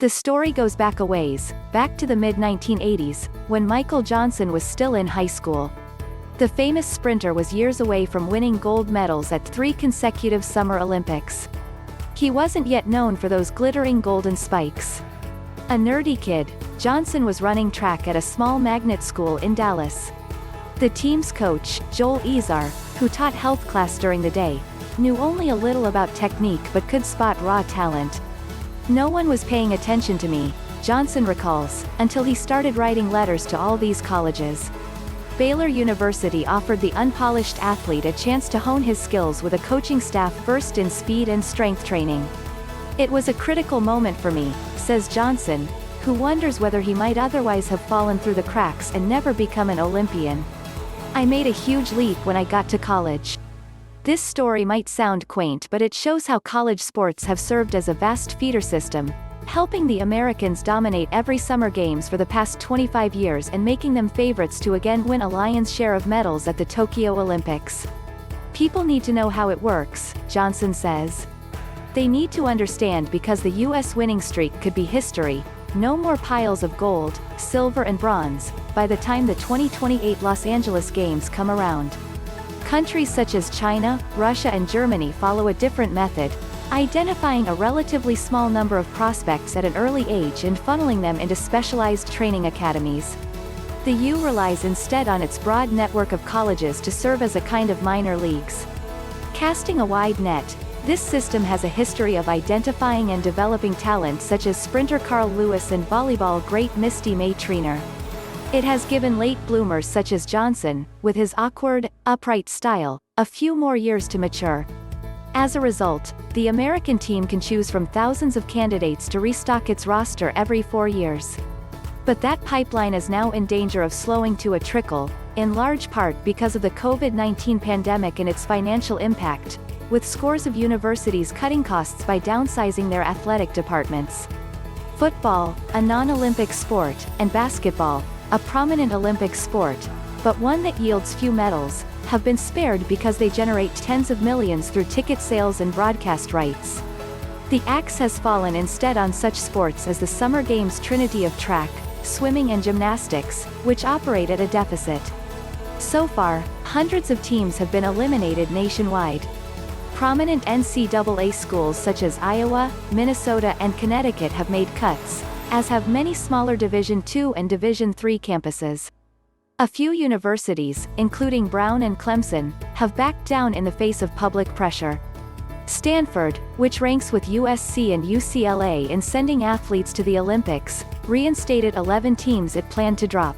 The story goes back a ways, back to the mid-1980s, when Michael Johnson was still in high school. The famous sprinter was years away from winning gold medals at 3 consecutive Summer Olympics. He wasn't yet known for those glittering golden spikes. A nerdy kid, Johnson was running track at a small magnet school in Dallas. The team's coach, Joel Ezar, who taught health class during the day, knew only a little about technique but could spot raw talent. "No one was paying attention to me," Johnson recalls, until he started writing letters to all these colleges. Baylor University offered the unpolished athlete a chance to hone his skills with a coaching staff versed in speed and strength training. "It was a critical moment for me," says Johnson, who wonders whether he might otherwise have fallen through the cracks and never become an Olympian. "I made a huge leap when I got to college." This story might sound quaint, but it shows how college sports have served as a vast feeder system, helping the Americans dominate every summer games for the past 25 years and making them favorites to again win a lion's share of medals at the Tokyo Olympics. "People need to know how it works," Johnson says. "They need to understand because the U.S. winning streak could be history. No more piles of gold, silver and bronze, by the time the 2028 Los Angeles Games come around." Countries such as China, Russia and Germany follow a different method, identifying a relatively small number of prospects at an early age and funneling them into specialized training academies. The U relies instead on its broad network of colleges to serve as a kind of minor leagues. Casting a wide net, this system has a history of identifying and developing talent such as sprinter Carl Lewis and volleyball great Misty May-Treanor. It has given late bloomers such as Johnson, with his awkward, upright style, a few more years to mature. As a result, the American team can choose from thousands of candidates to restock its roster every 4 years. But that pipeline is now in danger of slowing to a trickle, in large part because of the COVID-19 pandemic and its financial impact, with scores of universities cutting costs by downsizing their athletic departments. Football, a non-Olympic sport, and basketball, a prominent Olympic sport, but one that yields few medals, have been spared because they generate tens of millions through ticket sales and broadcast rights. The axe has fallen instead on such sports as the Summer Games trinity of track, swimming and gymnastics, which operate at a deficit. So far, hundreds of teams have been eliminated nationwide. Prominent NCAA schools such as Iowa, Minnesota and Connecticut have made cuts, as have many smaller Division II and Division III campuses. A few universities, including Brown and Clemson, have backed down in the face of public pressure. Stanford, which ranks with USC and UCLA in sending athletes to the Olympics, reinstated 11 teams it planned to drop.